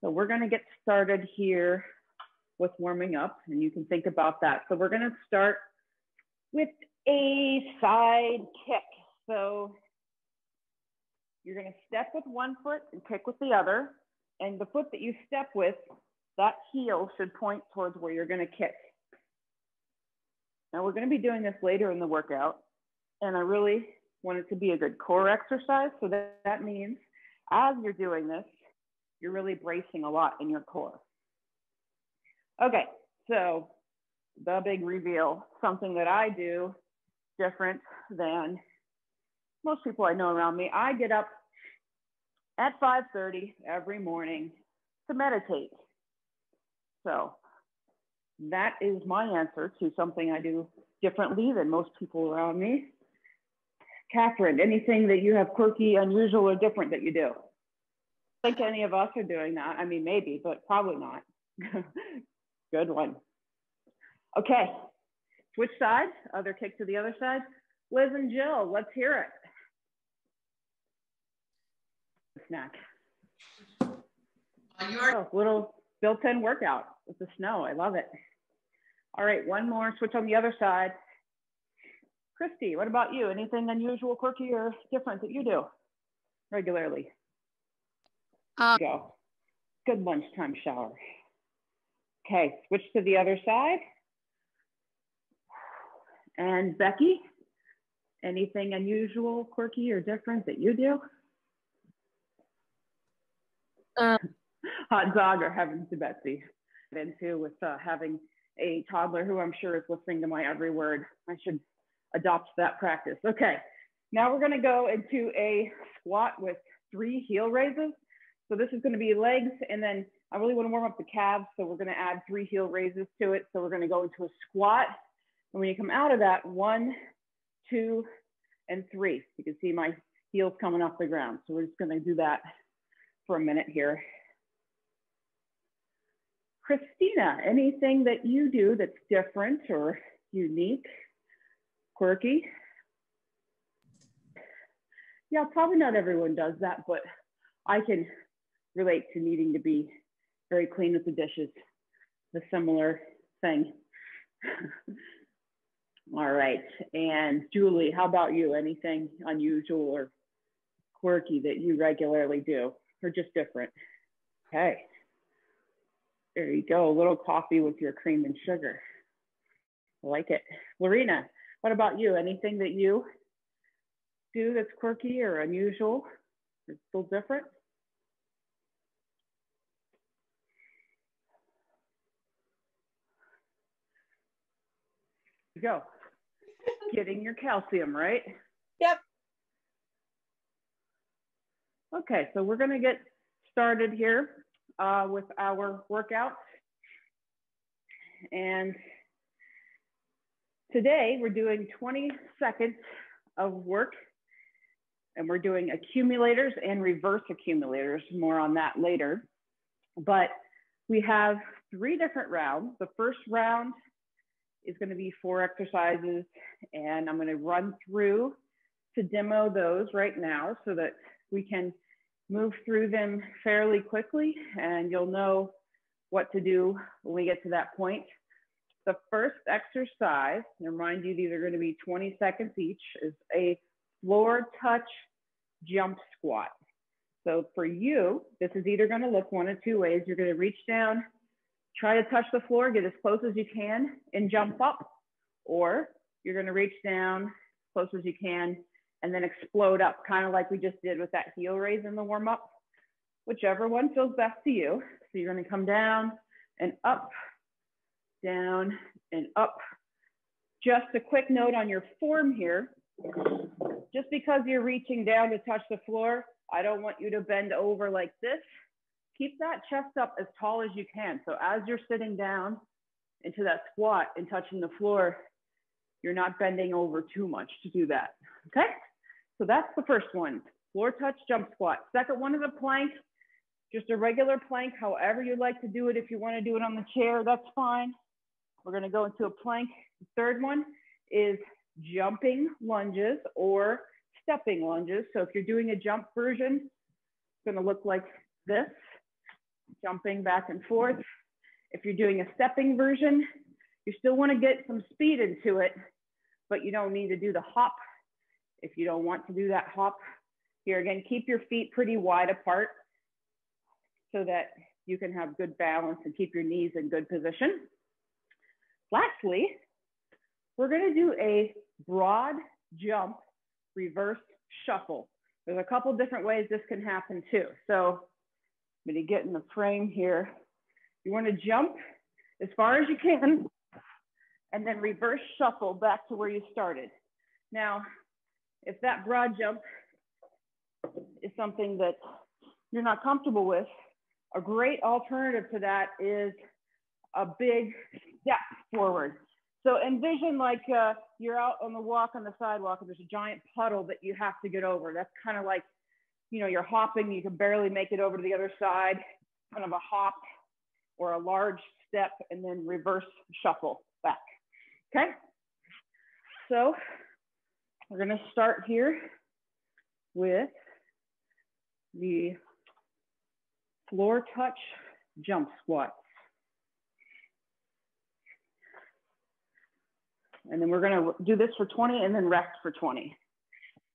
So we're going to get started here with warming up, and you can think about that. So we're going to start with a side kick. So you're going to step with one foot and kick with the other. And the foot that you step with, that heel should point towards where you're going to kick. Now we're going to be doing this later in the workout, and I really want it to be a good core exercise. So that means as you're doing this, you're really bracing a lot in your core. Okay, so the big reveal, something that I do different than most people I know around me. I get up at 5:30 every morning to meditate. So that is my answer to something I do differently than most people around me. Catherine, anything that you have quirky, unusual, or different that you do? I think any of us are doing that. I mean, maybe, but probably not. Good one. Okay, switch sides, other kick to the other side. Liz and Jill, let's hear it. Snack. Little built-in workout with the snow. I love it. All right, one more, switch on the other side. Christy, what about you? Anything unusual, quirky, or different that you do regularly? Go. Good lunchtime shower. Okay, switch to the other side. And Becky, anything unusual, quirky, or different that you do? Hot dog or heaven to Betsy. Into with having a toddler who I'm sure is listening to my every word. I should adopt that practice. Okay, now we're gonna go into a squat with 3 heel raises. So this is going to be legs, and then I really want to warm up the calves, so we're going to add 3 heel raises to it. So we're going to go into a squat, and when you come out of that, 1, 2, and 3. You can see my heels coming off the ground. So we're just going to do that for a minute here. Christina, anything that you do that's different or unique, quirky? Yeah, probably not everyone does that, but I can relate to needing to be very clean with the dishes, the similar thing. All right, and Julie, how about you? Anything unusual or quirky that you regularly do, or just different? Okay, there you go, a little coffee with your cream and sugar. I like it. Lorena, what about you? Anything that you do that's quirky or unusual, or still different? Go. Getting your calcium, right? Yep. Okay, so we're going to get started here with our workout. And today we're doing 20 seconds of work, and we're doing accumulators and reverse accumulators. More on that later. But we have 3 different rounds. The first round is going to be 4 exercises, and I'm going to run through to demo those right now so that we can move through them fairly quickly, and you'll know what to do when we get to that point. The first exercise, and remind you these are going to be 20 seconds each, is a floor touch jump squat. So for you, this is either going to look one of 2 ways. You're going to reach down, try to touch the floor, get as close as you can and jump up, or you're going to reach down as close as you can and then explode up, kind of like we just did with that heel raise in the warm up, whichever one feels best to you. So you're going to come down and up, down and up. Just a quick note on your form here, just because you're reaching down to touch the floor, I don't want you to bend over like this. Keep that chest up as tall as you can. So as you're sitting down into that squat and touching the floor, you're not bending over too much to do that, okay? So that's the first one, floor touch jump squat. Second one is a plank, just a regular plank, however you'd like to do it. If you wanna do it on the chair, that's fine. We're gonna go into a plank. The third one is jumping lunges or stepping lunges. So if you're doing a jump version, it's gonna look like this. jumping back and forth. If you're doing a stepping version, you still want to get some speed into it, but you don't need to do the hop. If you don't want to do that hop, here again, keep your feet pretty wide apart so that you can have good balance and keep your knees in good position. Lastly, we're going to do a broad jump reverse shuffle. There's a couple different ways this can happen too. So I'm going to get in the frame here. You want to jump as far as you can and then reverse shuffle back to where you started. Now, if that broad jump is something that you're not comfortable with, a great alternative to that is a big step forward. So envision like you're out on the walk on the sidewalk and there's a giant puddle that you have to get over. That's kind of like, you know, you're hopping, you can barely make it over to the other side, kind of a hop or a large step and then reverse shuffle back, okay? So we're gonna start here with the floor touch jump squats. And then we're gonna do this for 20 and then rest for 20.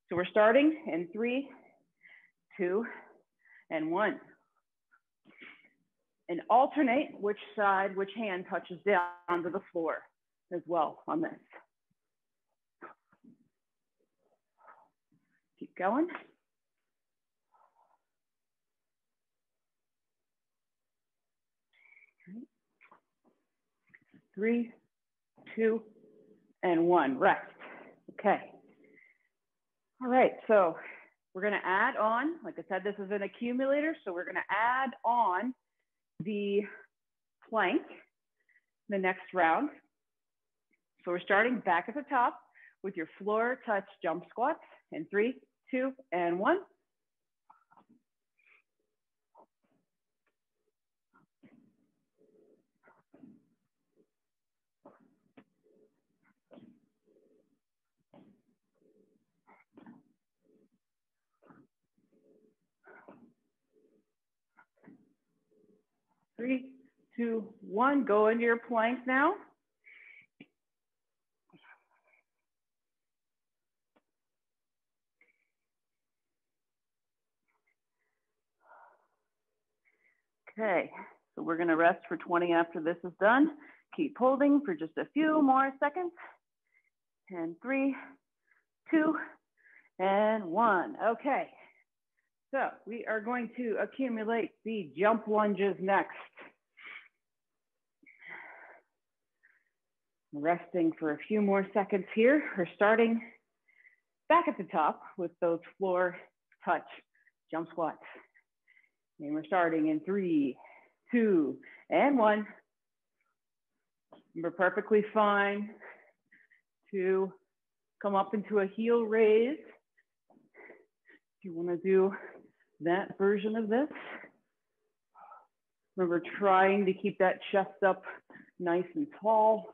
So we're starting in 3, 2, and 1. And alternate which side, which hand touches down to the floor as well on this. Keep going. 3, 2, and 1, rest. Okay. All right, so we're gonna add on, like I said, this is an accumulator, so we're gonna add on the plank the next round. So we're starting back at the top with your floor touch jump squats in 3, 2, and 1. Three, 2, 1, go into your plank now. Okay, so we're gonna rest for 20 after this is done. Keep holding for just a few more seconds. And 3, 2, and 1. Okay, so we are going to accumulate the jump lunges next. Resting for a few more seconds here. We're starting back at the top with those floor touch jump squats. And we're starting in 3, 2, and 1. We're perfectly fine to come up into a heel raise. If you want to do that version of this. Remember trying to keep that chest up nice and tall.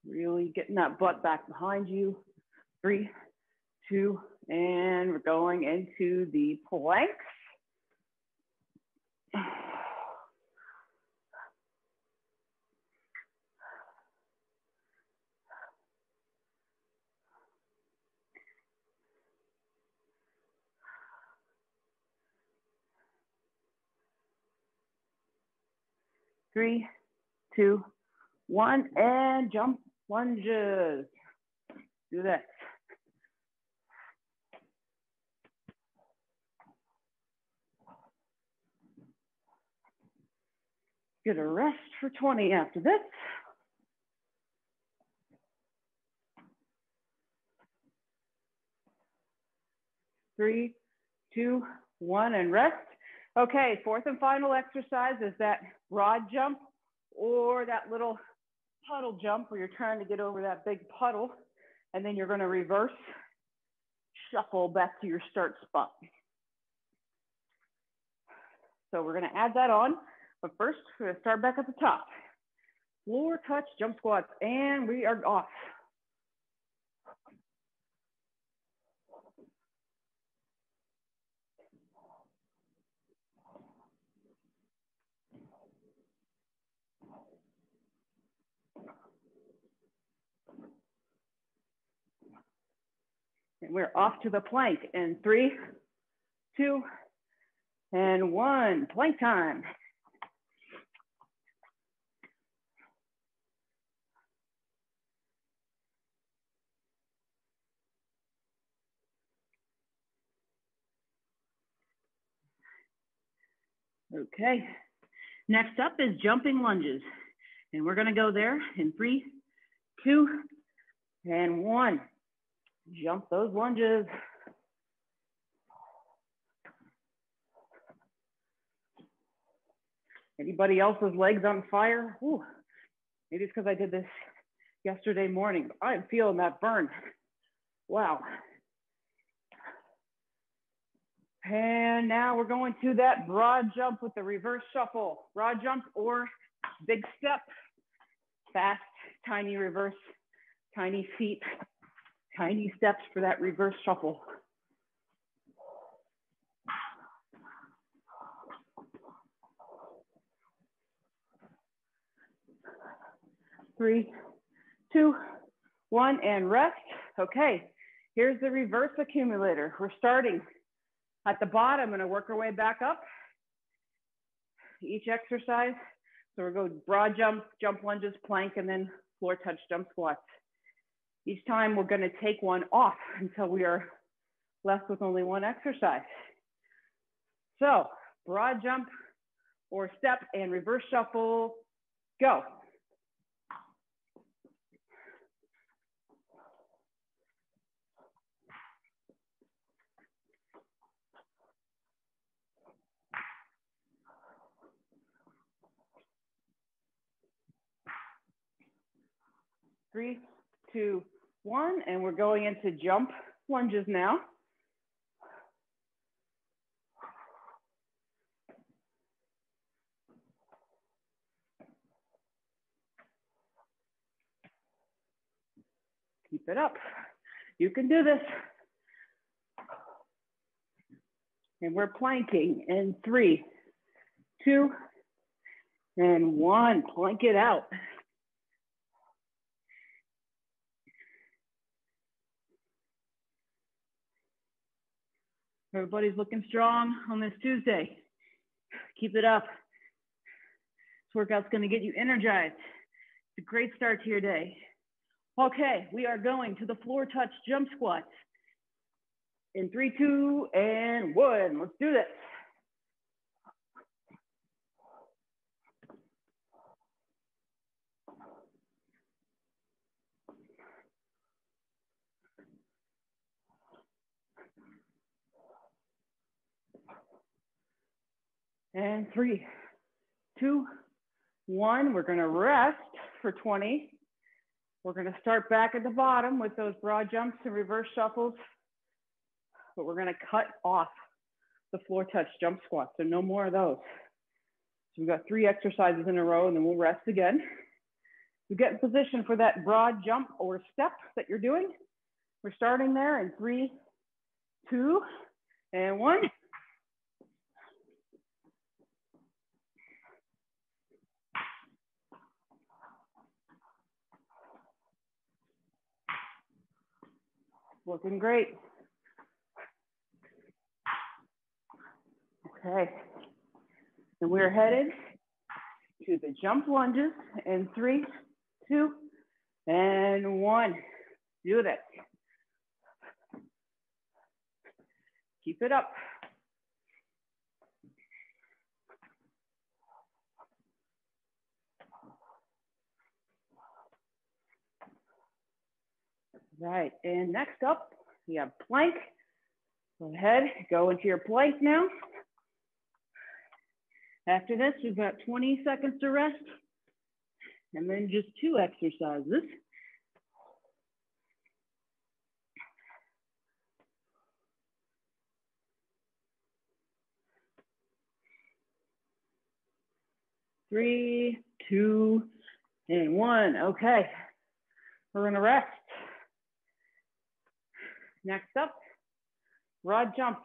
Really getting that butt back behind you. 3, 2, and we're going into the planks. Three, 2, 1, and jump lunges. Do that. Get a rest for 20 after this. Three, 2, 1, and rest. Okay, fourth and final exercise is that broad jump or that little puddle jump where you're trying to get over that big puddle, and then you're going to reverse shuffle back to your start spot. So we're going to add that on, but first we're going to start back at the top. Floor touch jump squats, and we are off. And we're off to the plank in 3, 2, and 1. Plank time. Okay, next up is jumping lunges. And we're gonna go there in 3, 2, and 1. Jump those lunges. Anybody else's legs on fire? Ooh, maybe it's because I did this yesterday morning. I'm feeling that burn. Wow. And now we're going to that broad jump with the reverse shuffle. Broad jump or big step. Fast, tiny reverse, tiny feet, tiny steps for that reverse shuffle. Three, 2, 1, and rest. Okay, here's the reverse accumulator. We're starting at the bottom and work our way back up. Each exercise. So we're going broad jump, jump lunges, plank, and then floor touch jump squats. Each time we're going to take one off until we are left with only one exercise. So broad jump or step and reverse shuffle, go. Three, 2, 1, and we're going into jump lunges now. Keep it up. You can do this. And we're planking in 3, 2, and 1. Plank it out. Everybody's looking strong on this Tuesday. Keep it up. This workout's going to get you energized. It's a great start to your day. Okay, we are going to the floor touch jump squats. In 3, 2, and 1. Let's do this. And 3, 2, 1. We're going to rest for 20. We're going to start back at the bottom with those broad jumps and reverse shuffles. But we're going to cut off the floor touch jump squats. So no more of those. So we've got 3 exercises in a row and then we'll rest again. You get in position for that broad jump or step that you're doing. We're starting there in 3, 2, and 1. Looking great. Okay. And we're headed to the jump lunges in 3, 2, and 1. Do this. Keep it up. Right, and next up, we have plank. Go ahead, go into your plank now. After this, we've got 20 seconds to rest, and then just 2 exercises. Three, 2, and 1. Okay, we're gonna rest. Next up, broad jump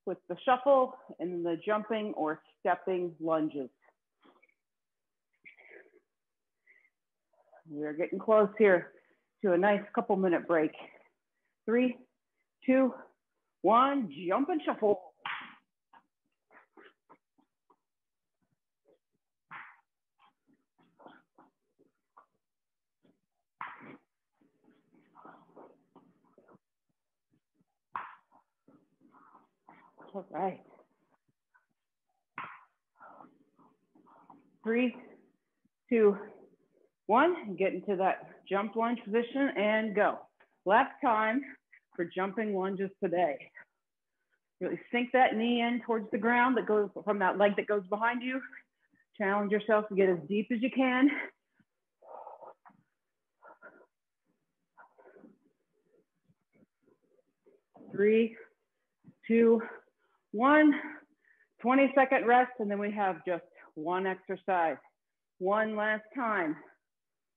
with the shuffle and the jumping or stepping lunges. We're getting close here to a nice couple-minute break. 3, 2, 1, jump and shuffle. All right. 3, 2, 1, get into that jump lunge position and go. Last time for jumping lunges today. Really sink that knee in towards the ground that goes from that leg that goes behind you. Challenge yourself to get as deep as you can. Three, 2, 1, 20-second rest, and then we have just one exercise. One last time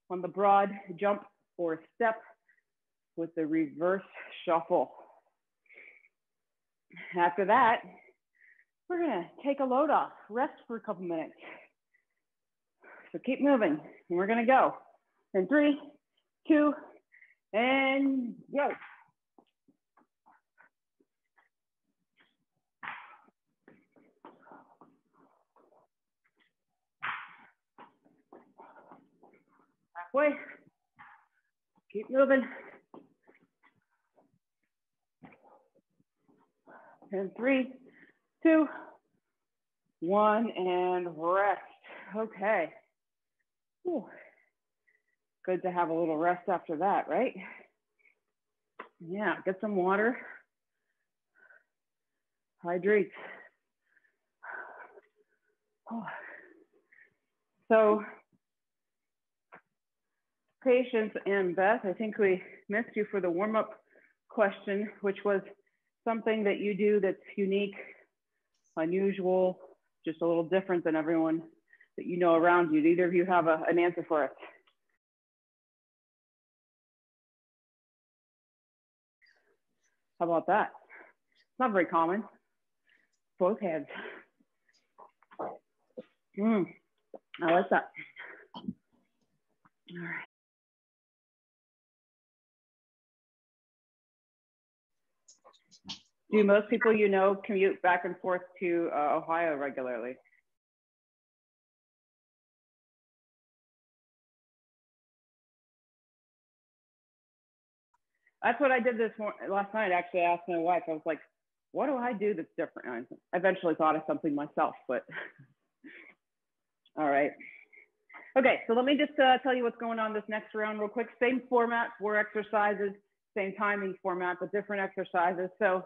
on the broad jump or step with the reverse shuffle. After that, we're gonna take a load off, rest for a couple minutes. So keep moving, and we're gonna go. In 3, 2, and go. Halfway. Keep moving. And 3, 2, 1, and rest. Okay. Whew. Good to have a little rest after that, right? Yeah, get some water. Hydrate. Oh. So, Patience and Beth, I think we missed you for the warm-up question, which was something that you do that's unique, unusual, just a little different than everyone that you know around you. Do either of you have an answer for us? How about that? It's not very common. Both hands. I like that. All right. Do most people you know commute back and forth to Ohio regularly? That's what I did last night. Actually, I asked my wife, I was like, what do I do that's different? I eventually thought of something myself, but all right. Okay, so let me just tell you what's going on this next round real quick. Same format, 4 exercises, same timing format, but different exercises. So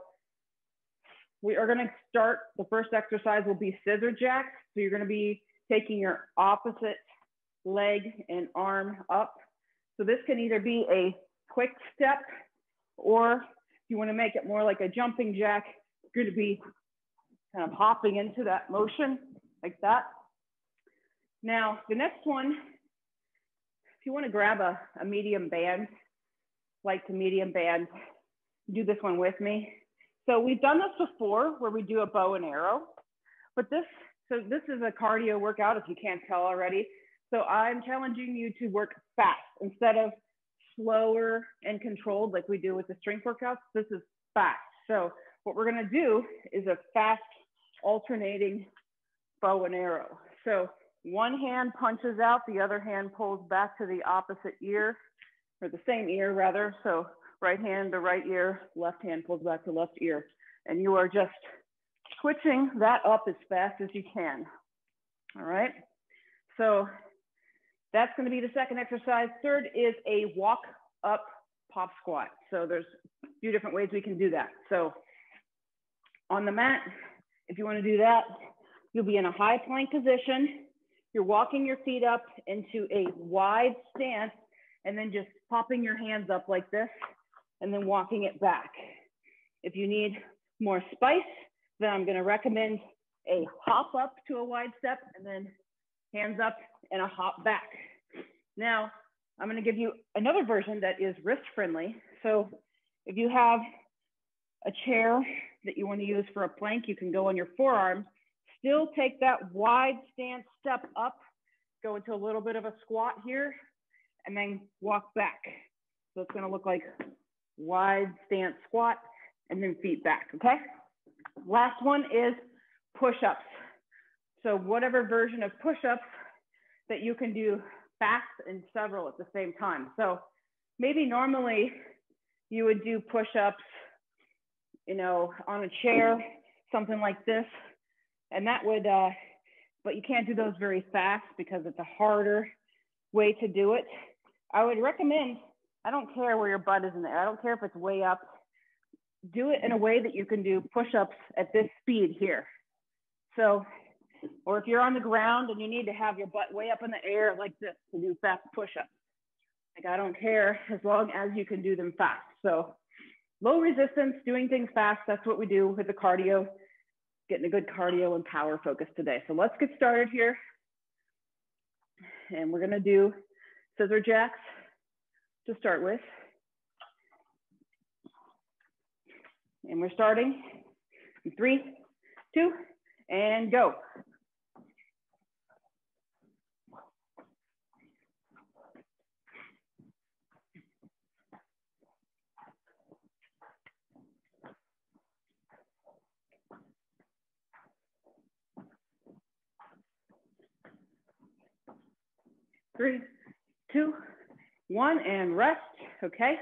we are gonna start, the first exercise will be scissor jacks. So you're gonna be taking your opposite leg and arm up. So this can either be a quick step, or if you wanna make it more like a jumping jack, you're gonna be kind of hopping into that motion like that. Now, the next one, if you wanna grab a medium band, light to medium band, do this one with me. So we've done this before where we do a bow and arrow, but this is a cardio workout if you can't tell already. So I'm challenging you to work fast instead of slower and controlled like we do with the strength workouts. This is fast. So what we're gonna do is a fast alternating bow and arrow. So one hand punches out, the other hand pulls back to the opposite ear, or the same ear rather. So right hand to right ear, left hand pulls back to left ear. And you are just switching that up as fast as you can. All right. So that's going to be the second exercise. Third is a walk up pop squat. So there's a few different ways we can do that. So on the mat, if you want to do that, you'll be in a high plank position. You're walking your feet up into a wide stance and then just popping your hands up like this and then walking it back. If you need more spice, then I'm going to recommend a hop up to a wide step and then hands up and a hop back. Now, I'm going to give you another version that is wrist friendly. So if you have a chair that you want to use for a plank, you can go on your forearms, still take that wide stance step up, go into a little bit of a squat here, and then walk back. So it's going to look like wide stance squat, and then feet back, okay? Last one is push-ups. So whatever version of push-ups that you can do fast and several at the same time. So maybe normally you would do push-ups, you know, on a chair, something like this. And that would, but you can't do those very fast because it's a harder way to do it. I would recommend, I don't care where your butt is in there. I don't care if it's way up. Do it in a way that you can do push-ups at this speed here. So, or if you're on the ground and you need to have your butt way up in the air like this to do fast push-ups. Like, I don't care as long as you can do them fast. So low resistance, doing things fast, that's what we do with the cardio, getting a good cardio and power focus today. So let's get started here. And we're gonna do scissor jacks to start with. And we're starting in 3, 2, and go. Three, 2, 1, and rest, okay?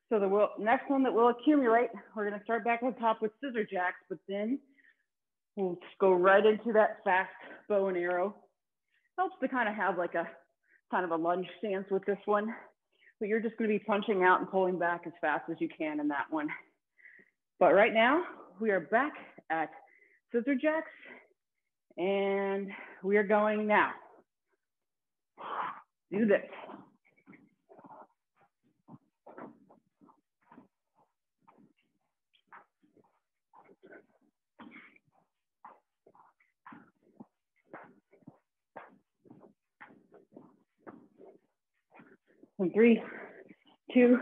So the next one that we'll accumulate, we're gonna start back on top with scissor jacks, but then we'll just go right into that fast bow and arrow. Helps to kind of have like a kind of a lunge stance with this one, but you're just gonna be punching out and pulling back as fast as you can in that one. But right now, we are back at scissor jacks, and we are going now. Do this. In 3, 2,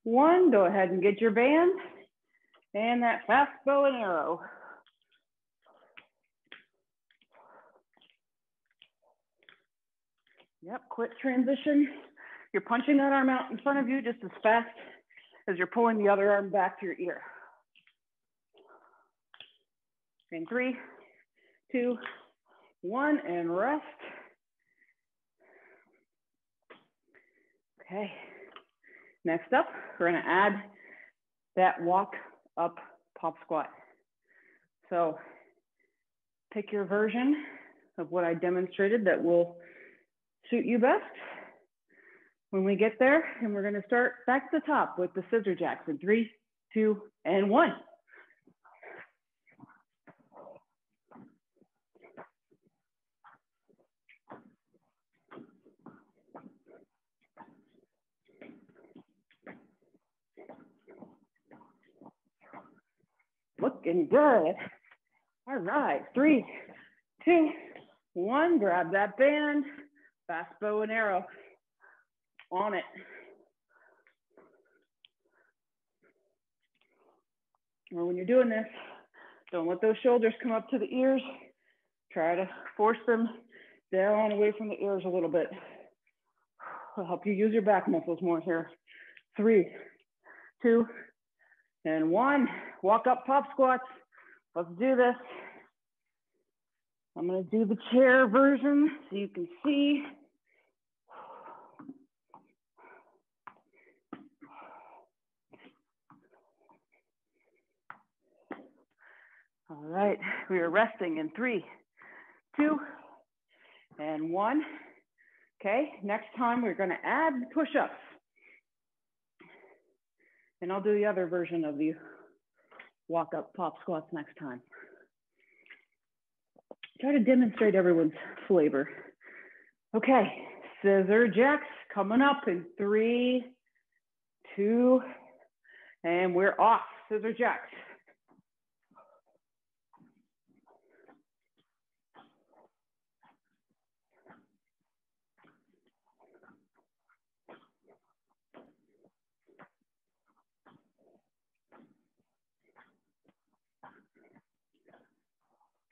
1, go ahead and get your band and that fast bow and arrow. Yep, quick transition. You're punching that arm out in front of you just as fast as you're pulling the other arm back to your ear. In 3, 2, 1, and rest. Okay, next up, we're gonna add that walk up pop squat. So pick your version of what I demonstrated that will suit you best. When we get there, and we're gonna start back to the top with the scissor jacks in 3, 2, and 1. Looking good. All right, 3, 2, 1, grab that band, fast bow and arrow, on it. Or when you're doing this, don't let those shoulders come up to the ears. Try to force them down away from the ears a little bit. It'll help you use your back muscles more here. 3, 2, and 1. Walk up pop squats. Let's do this. I'm gonna do the chair version so you can see. All right, we are resting in 3, 2, and 1. Okay, next time we're gonna add push-ups. And I'll do the other version of the walk up pop squats next time. Try to demonstrate everyone's flavor. Okay, scissor jacks coming up in 3, 2, and we're off. Scissor jacks.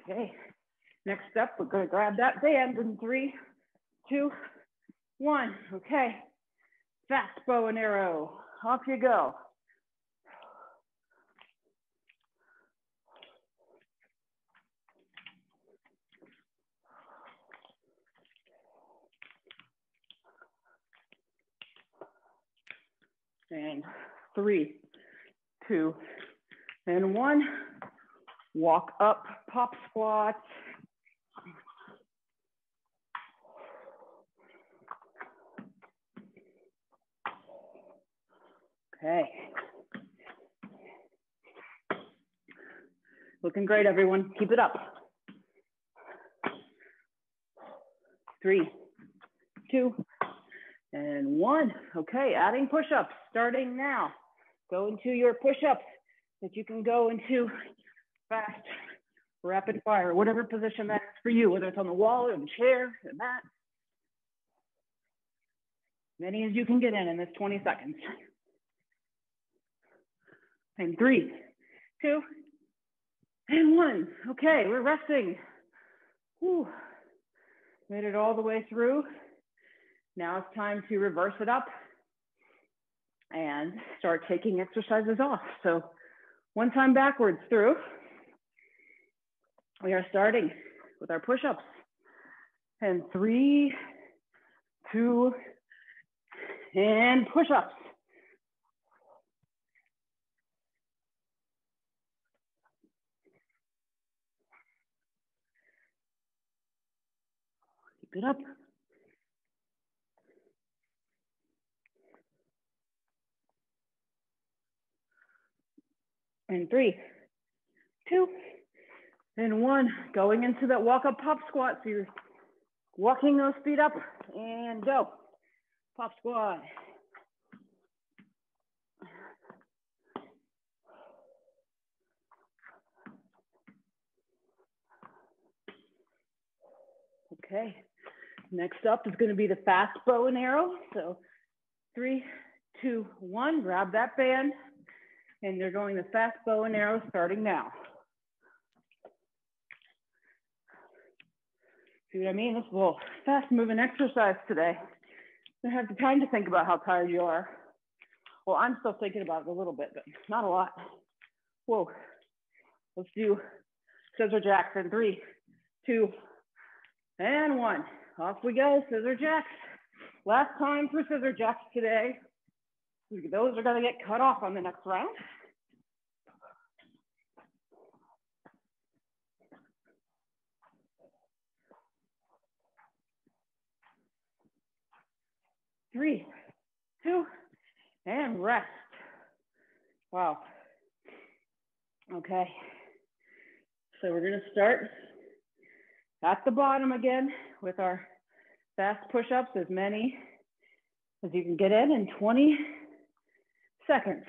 Okay, next up, we're gonna grab that band in 3, 2, 1. Okay, fast bow and arrow, off you go. And 3, 2, and 1. Walk up, pop squats. Okay. Looking great, everyone. Keep it up. 3, 2, and 1. Okay, adding push-ups starting now. Go into your push-ups that you can go into fast, rapid fire, whatever position that is for you, whether it's on the wall or the chair, the mat. Many as you can get in this 20 seconds. And 3, 2, and 1. Okay, we're resting. Whew. Made it all the way through. Now it's time to reverse it up and start taking exercises off. So one time backwards through. We are starting with our push-ups. And 3, 2, and push-ups. Keep it up. And 3, 2, and 1. Going into that walk-up pop squat. So you're walking those feet up and go. Pop squat. Okay. Next up is going to be the fast bow and arrow. So 3, 2, 1. Grab that band. And they're going the fast bow and arrow starting now. See what I mean? This is a little fast moving exercise today. You don't have the time to think about how tired you are. Well, I'm still thinking about it a little bit, but not a lot. Whoa. Let's do scissor jacks in 3, 2, and 1. Off we go, scissor jacks. Last time for scissor jacks today. Those are going to get cut off on the next round. Three, 2, and rest. Wow. Okay. So we're going to start at the bottom again with our fast push-ups, as many as you can get in 20 seconds.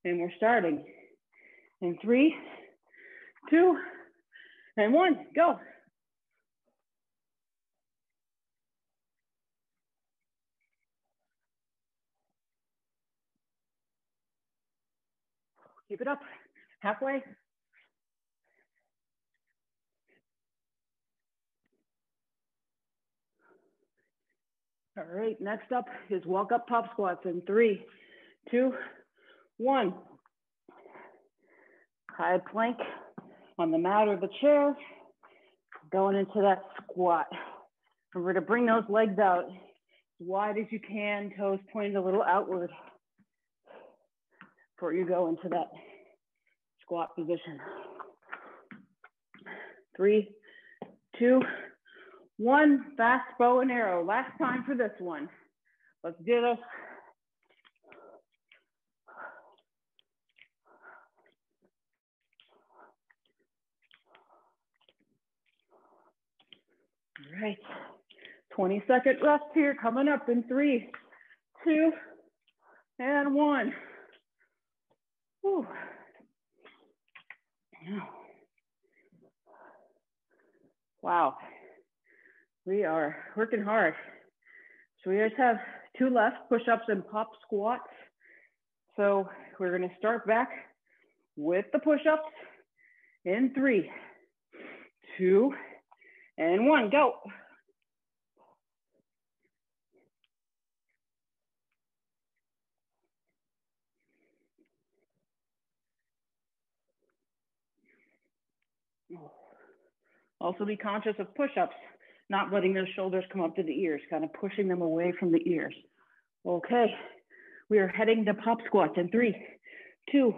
And we're starting in 3, 2, and 1, go. Keep it up, halfway. All right, next up is walk up pop squats in 3, 2, 1. High plank on the mat or the chair, going into that squat. And we're gonna bring those legs out as wide as you can, toes pointed a little outward before you go into that squat position. 3, 2, 1, fast bow and arrow. Last time for this one. Let's do this. All right, 20-second rest here coming up in 3, 2, and 1. Whew. Wow, we are working hard. So we just have 2 left, push-ups and pop squats. So we're gonna start back with the push-ups in 3, 2, and 1, go. Also be conscious of push-ups, not letting those shoulders come up to the ears, kind of pushing them away from the ears. Okay, we are heading to pop squats in 3, 2,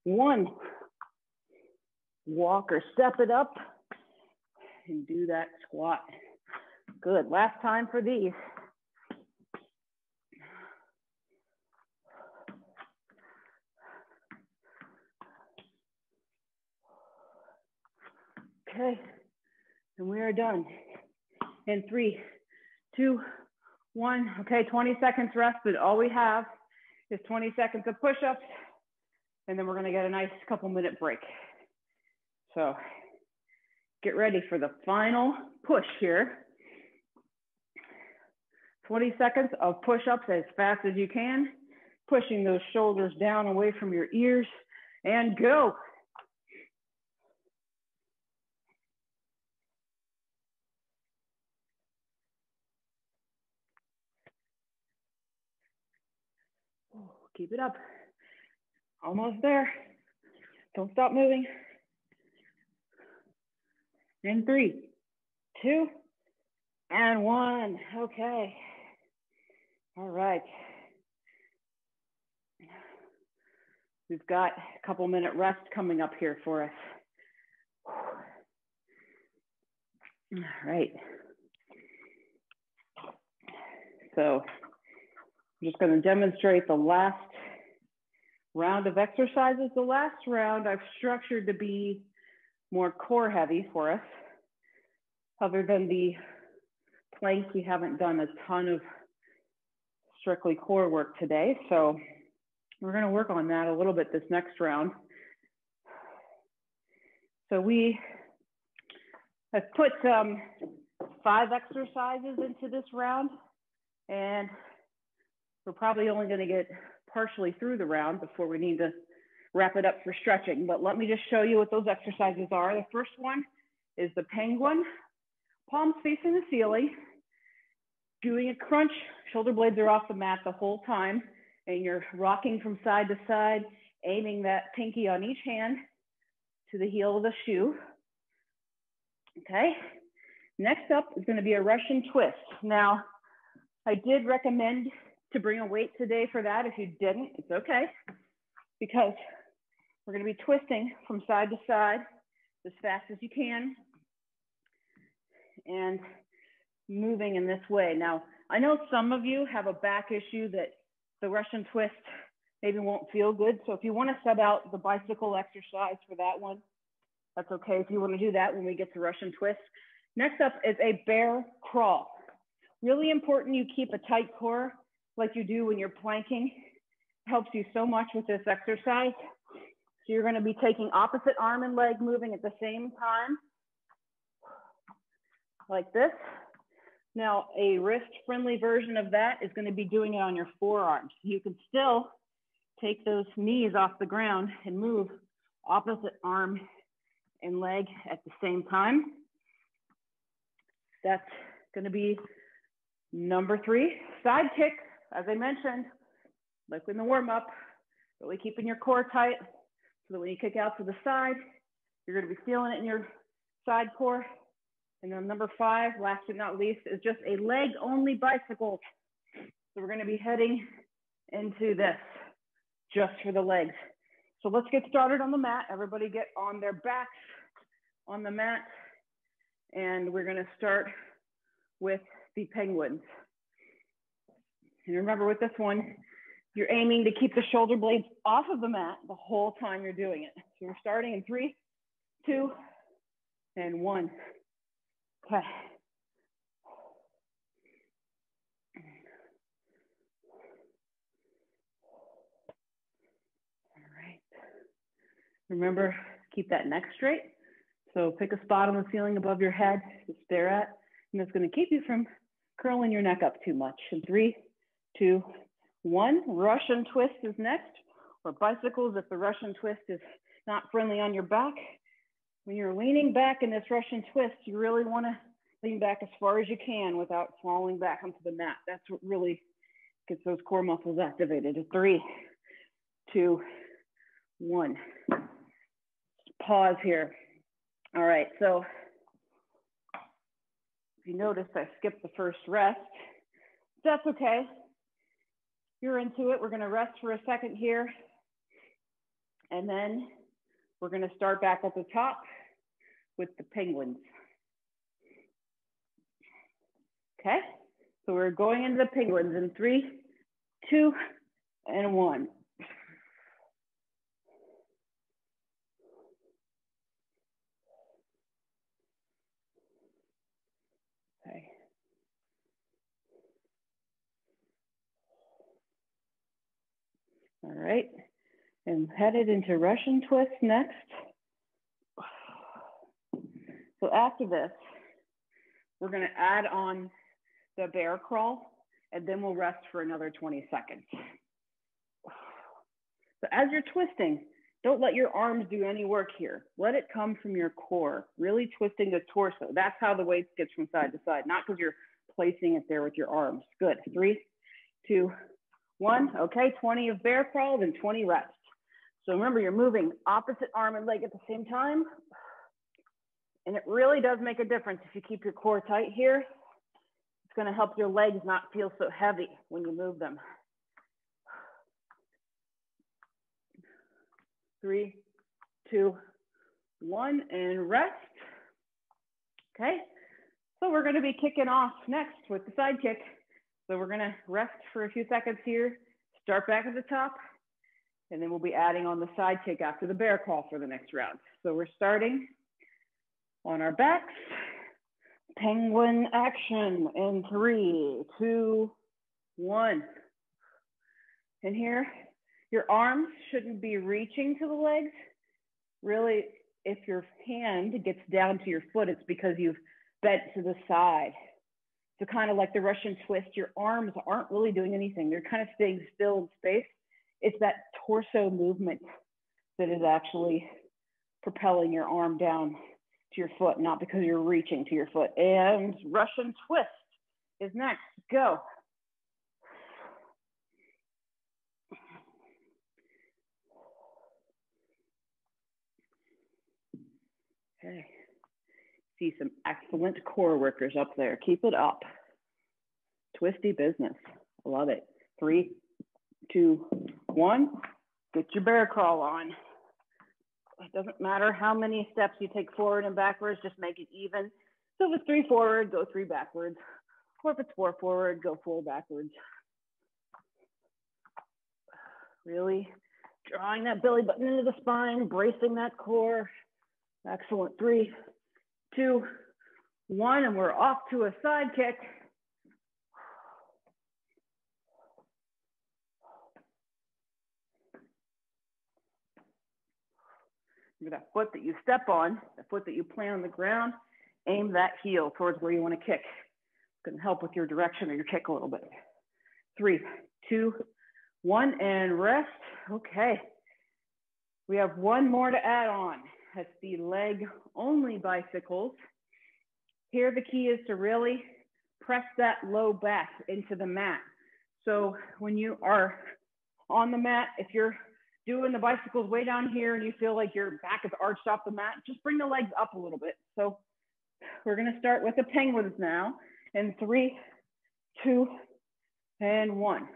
1. Walk or step it up and do that squat. Good, last time for these. Okay, and we are done. In 3, 2, 1. Okay, 20 seconds rest, but all we have is 20 seconds of push-ups, and then we're gonna get a nice couple-minute break. So get ready for the final push here. 20 seconds of push-ups as fast as you can, pushing those shoulders down away from your ears, and go. Keep it up. Almost there. Don't stop moving. In 3, 2, and 1. Okay. All right. We've got a couple minute rest coming up here for us. All right. So I'm just going to demonstrate the last round of exercises. The last round I've structured to be more core heavy for us. Other than the planks, we haven't done a ton of strictly core work today. So we're going to work on that a little bit this next round. So we have put 5 exercises into this round, and we're probably only going to get partially through the round before we need to wrap it up for stretching. But let me just show you what those exercises are. The first one is the penguin, palms facing the ceiling, doing a crunch. Shoulder blades are off the mat the whole time, and you're rocking from side to side, aiming that pinky on each hand to the heel of the shoe. Okay, next up is going to be a Russian twist. Now, I did recommend to bring a weight today for that. If you didn't, it's okay, because we're going to be twisting from side to side as fast as you can and moving in this way. Now, I know some of you have a back issue that the Russian twist maybe won't feel good. So if you want to sub out the bicycle exercise for that one, that's okay if you want to do that when we get to Russian twist. Next up is a bear crawl. Really important you keep a tight core like you do when you're planking. It helps you so much with this exercise. So you're going to be taking opposite arm and leg moving at the same time, like this. Now, a wrist-friendly version of that is going to be doing it on your forearms. You can still take those knees off the ground and move opposite arm and leg at the same time. That's going to be number 3. Side kick, as I mentioned, like in the warm-up, really keeping your core tight so that when you kick out to the side, you're going to be feeling it in your side core. And then number 5, last but not least, is just a leg-only bicycle. So we're going to be heading into this just for the legs. So let's get started on the mat. Everybody get on their backs on the mat. And we're going to start with the penguins. And remember with this one, you're aiming to keep the shoulder blades off of the mat the whole time you're doing it. So we're starting in 3, 2, and 1. Okay. All right. Remember, keep that neck straight. So pick a spot on the ceiling above your head to stare at, and that's going to keep you from curling your neck up too much. In 3, 2, 1, Russian twist is next, or bicycles if the Russian twist is not friendly on your back. When you're leaning back in this Russian twist, you really want to lean back as far as you can without falling back onto the mat. That's what really gets those core muscles activated. 3, 2, 1. Pause here. All right, so if you notice, I skipped the first rest. That's okay. you're into it, we're gonna rest for a second here. And then we're gonna start back at the top with the penguins. Okay, so we're going into the penguins in 3, 2, and 1. Okay. All right, and headed into Russian twist next. So after this, we're gonna add on the bear crawl, and then we'll rest for another 20 seconds. So as you're twisting, don't let your arms do any work here. Let it come from your core, really twisting the torso. That's how the weight gets from side to side, not because you're placing it there with your arms. Good, 3, 2, 1. Okay, 20 of bear crawl, then 20 rest. So remember, you're moving opposite arm and leg at the same time. And it really does make a difference if you keep your core tight here. It's gonna help your legs not feel so heavy when you move them. 3, 2, 1, and rest. Okay, so we're gonna be kicking off next with the side kick. So we're gonna rest for a few seconds here, start back at the top, and then we'll be adding on the side kick after the bear crawl for the next round. So we're starting on our backs, penguin action in 3, 2, 1. And here, your arms shouldn't be reaching to the legs. Really, if your hand gets down to your foot, it's because you've bent to the side. So kind of like the Russian twist, your arms aren't really doing anything. They're kind of staying still in space. It's that torso movement that is actually propelling your arm down to your foot, not because you're reaching to your foot. And Russian twist is next. Go. Okay. See some excellent core workers up there. Keep it up. Twisty business. I love it. 3, 2, 1. Get your bear crawl on. It doesn't matter how many steps you take forward and backwards, just make it even. So if it's 3 forward, go 3 backwards. Or if it's 4 forward, go 4 backwards. Really drawing that belly button into the spine, bracing that core. Excellent. 3, 2, 1, and we're off to a side kick. That foot that you step on, the foot that you plant on the ground, aim that heel towards where you want to kick. It's going to help with your direction of your kick a little bit. 3, 2, 1, and rest. Okay. We have one more to add on. That's the leg only bicycles. Here, the key is to really press that low back into the mat. So when you are on the mat, if you're doing the bicycles way down here and you feel like your back is arched off the mat, just bring the legs up a little bit. So we're gonna start with the penguins now in 3, 2, and 1.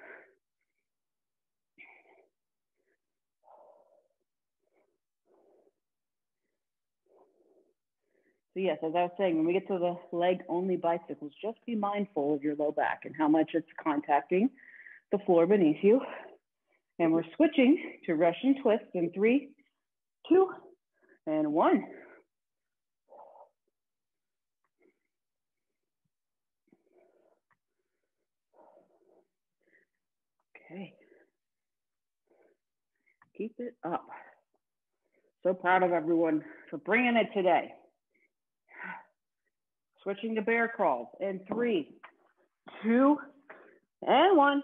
So yes, as I was saying, when we get to the leg only bicycles, just be mindful of your low back and how much it's contacting the floor beneath you. And we're switching to Russian twist in 3, 2, and 1. Okay. Keep it up. So proud of everyone for bringing it today. Switching to bear crawls in 3, 2, and 1.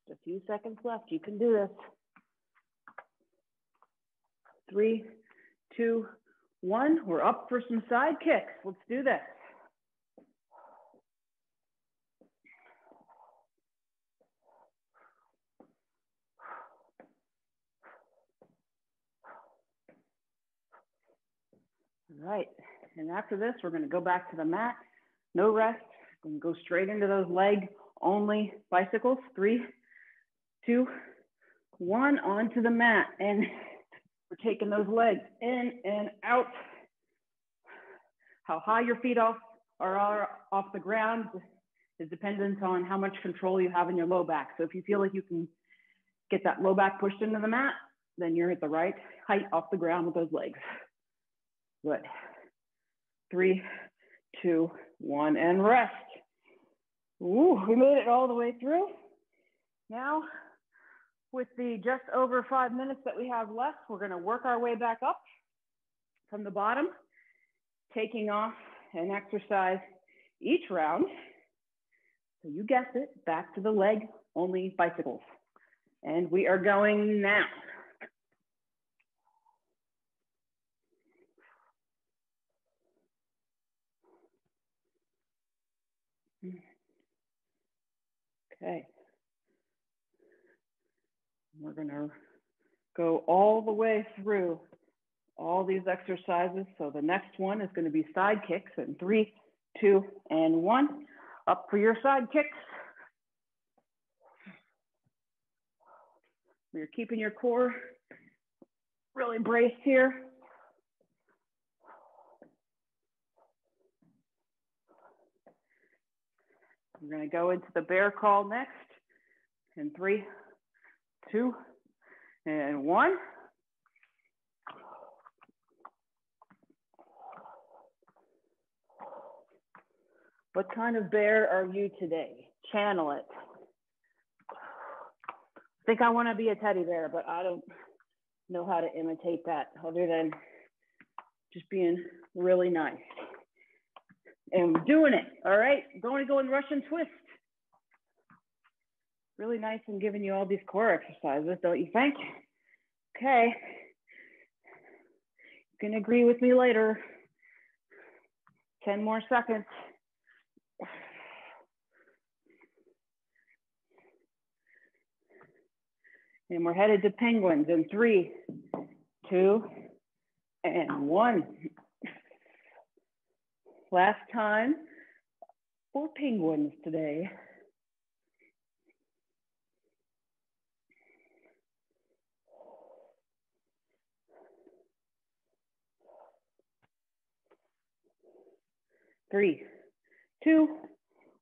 Just a few seconds left. You can do this. 3, 2, 1. We're up for some side kicks. Let's do this. All right, and after this, we're gonna go back to the mat, no rest, and go straight into those leg only bicycles. 3, 2, 1, onto the mat. And we're taking those legs in and out. How high your feet are off the ground is dependent on how much control you have in your low back. So if you feel like you can get that low back pushed into the mat, then you're at the right height off the ground with those legs. Good. 3, 2, 1, and rest. Ooh, we made it all the way through. Now, with the just over 5 minutes that we have left, we're gonna work our way back up from the bottom, taking off an exercise each round. So you guessed it, back to the leg only bicycles. And we are going now. Okay. We're gonna go all the way through all these exercises. So the next one is gonna be side kicks in 3, 2, and 1. Up for your side kicks. You're keeping your core really braced here. We're gonna go into the bear crawl next in 3, 2, and 1. What kind of bear are you today? Channel it. I think I want to be a teddy bear, but I don't know how to imitate that other than just being really nice. And we're doing it, all right? Going to go in Russian twist. Really nice and giving you all these core exercises, don't you think? Okay. You can agree with me later. 10 more seconds. And we're headed to penguins in 3, 2, and 1. Last time for penguins today. Three, 2,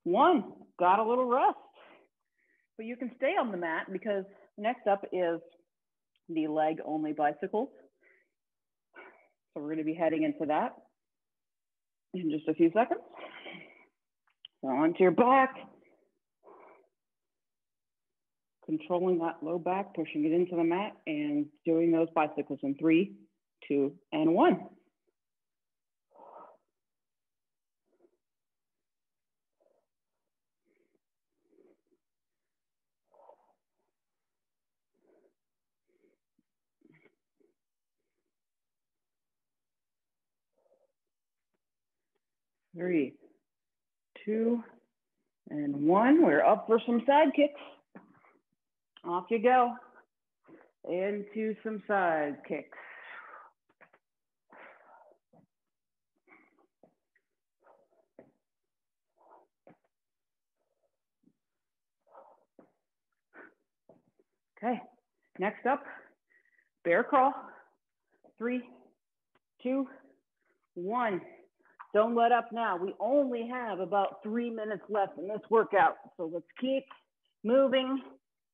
1. Got a little rest. But you can stay on the mat because next up is the leg only bicycles. So we're going to be heading into that in just a few seconds. So onto your back. Controlling that low back, pushing it into the mat and doing those bicycles in 3, 2, and 1. Three, 2, and 1. We're up for some side kicks. Off you go. Into some side kicks. Okay, next up, bear crawl. 3, 2, 1. Don't let up now. We only have about 3 minutes left in this workout. So let's keep moving,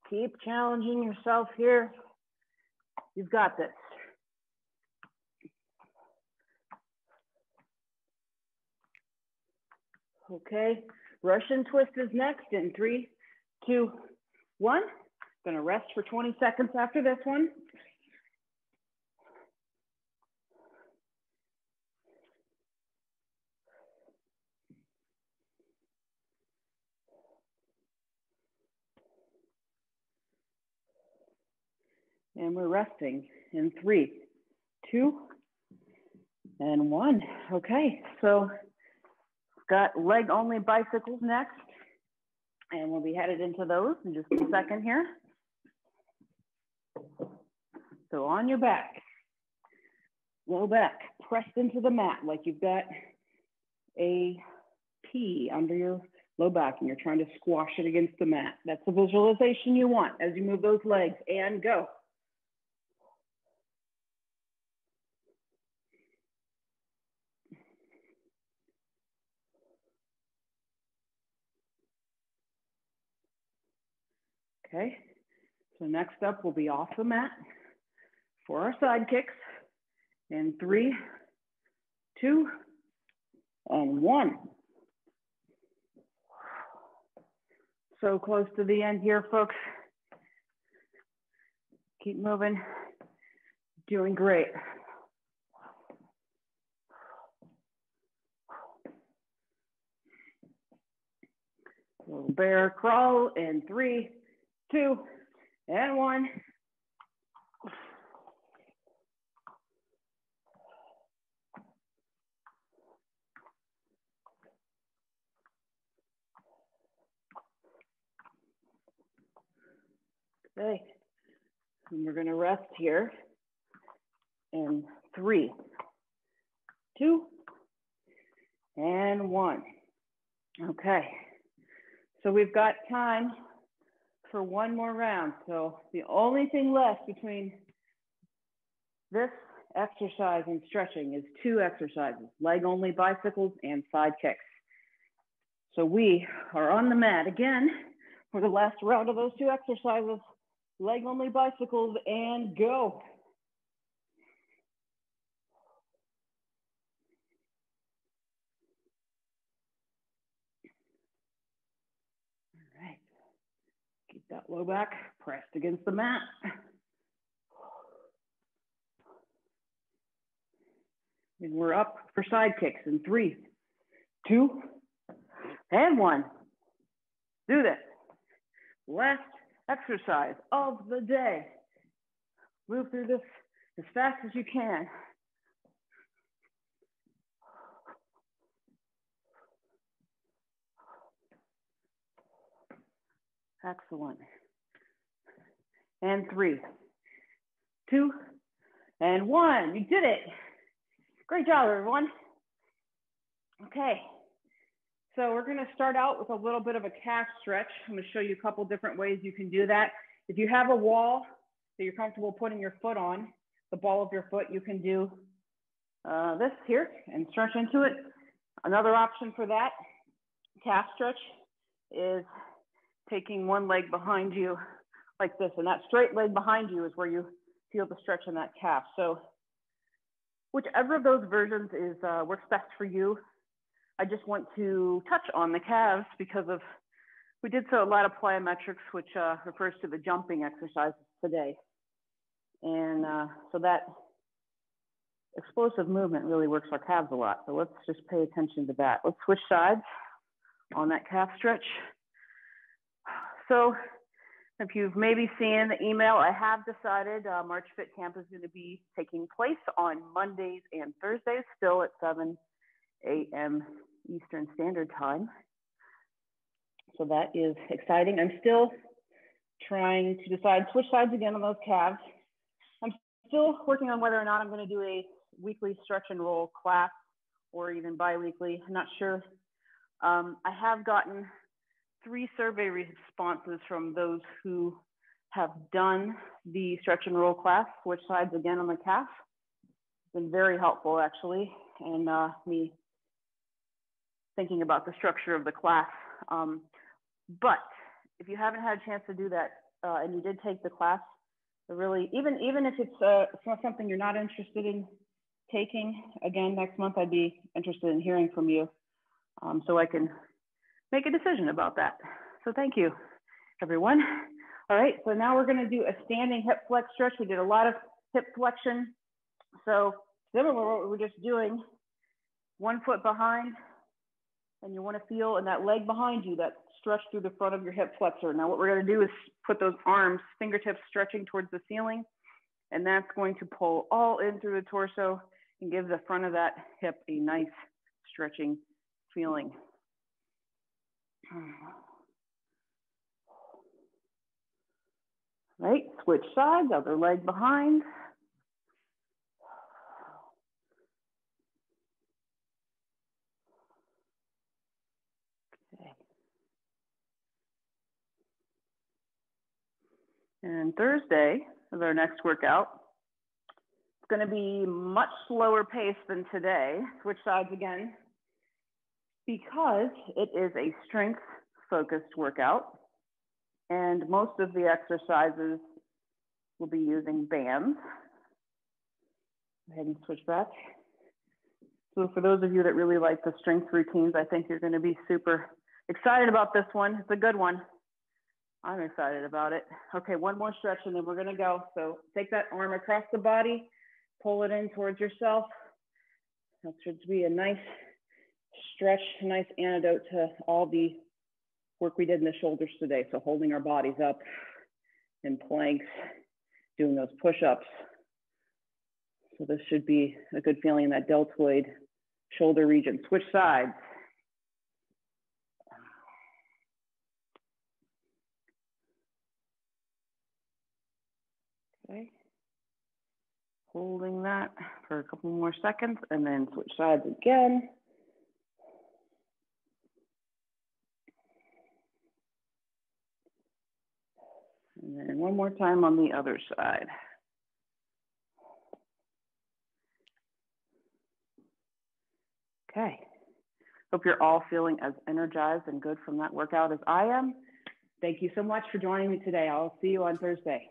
keep challenging yourself here. You've got this. Okay, Russian twist is next in 3, 2, 1. Gonna rest for 20 seconds after this one. And we're resting in 3, 2, and 1. Okay, so we've got leg only bicycles next. And we'll be headed into those in just a second here. So on your back. Low back pressed into the mat like you've got a pea under your low back and you're trying to squash it against the mat. That's the visualization you want as you move those legs, and go. Okay, so next up we'll be off the mat for our side kicks in 3, 2, and 1. So close to the end here, folks. Keep moving, doing great. Little bear crawl in 3, 2, and 1. Okay, and we're going to rest here in 3, 2, and 1. Okay, so we've got time for one more round. So the only thing left between this exercise and stretching is 2 exercises, leg only bicycles and side kicks. So we are on the mat again for the last round of those 2 exercises, leg only bicycles, and go. All right, keep that low back pressed against the mat. And we're up for side kicks in 3, 2, and 1. Do this. Last exercise of the day. Move through this as fast as you can. Excellent. And 3, 2, and 1. You did it. Great job, everyone. Okay. So we're going to start out with a little bit of a calf stretch. I'm going to show you a couple different ways you can do that. If you have a wall that you're comfortable putting your foot on, the ball of your foot, you can do this here and stretch into it. Another option for that calf stretch is taking one leg behind you like this, and that straight leg behind you is where you feel the stretch in that calf. So whichever of those versions is works best for you. I just want to touch on the calves because of, we did a lot of plyometrics, which refers to the jumping exercises today. And so that explosive movement really works our calves a lot. So let's just pay attention to that. Let's switch sides on that calf stretch. So if you've maybe seen the email, I have decided March Fitcamp is going to be taking place on Mondays and Thursdays, still at 7 a.m. Eastern Standard Time. So that is exciting. I'm still trying to decide, switch sides again on those calves. I'm still working on whether or not I'm going to do a weekly stretch and roll class or even bi-weekly. I'm not sure. I have gotten 3 survey responses from those who have done the stretch and roll class, switch sides again on the calf. It's been very helpful, actually, and me thinking about the structure of the class. But if you haven't had a chance to do that and you did take the class, really, even if it's not something you're not interested in taking, again, next month, I'd be interested in hearing from you so I can make a decision about that. So thank you, everyone. All right, so now we're gonna do a standing hip flex stretch. We did a lot of hip flexion. So similar to what we were just doing, one foot behind, and you wanna feel in that leg behind you, that stretch through the front of your hip flexor. Now what we're gonna do is put those arms, fingertips stretching towards the ceiling, and that's going to pull all in through the torso and give the front of that hip a nice stretching feeling. Right, switch sides, other leg behind. And Thursday is our next workout. It's going to be much slower pace than today. Switch sides again, because it is a strength-focused workout. And most of the exercises will be using bands. Go ahead and switch back. So for those of you that really like the strength routines, I think you're going to be super excited about this one. It's a good one. I'm excited about it. Okay, one more stretch and then we're going to go. So take that arm across the body, pull it in towards yourself. That should be a nice stretch, a nice antidote to all the work we did in the shoulders today. So holding our bodies up in planks, doing those push-ups. So this should be a good feeling in that deltoid shoulder region. Switch sides. Okay. Holding that for a couple more seconds and then switch sides again. And then one more time on the other side. Okay. Hope you're all feeling as energized and good from that workout as I am. Thank you so much for joining me today. I'll see you on Thursday.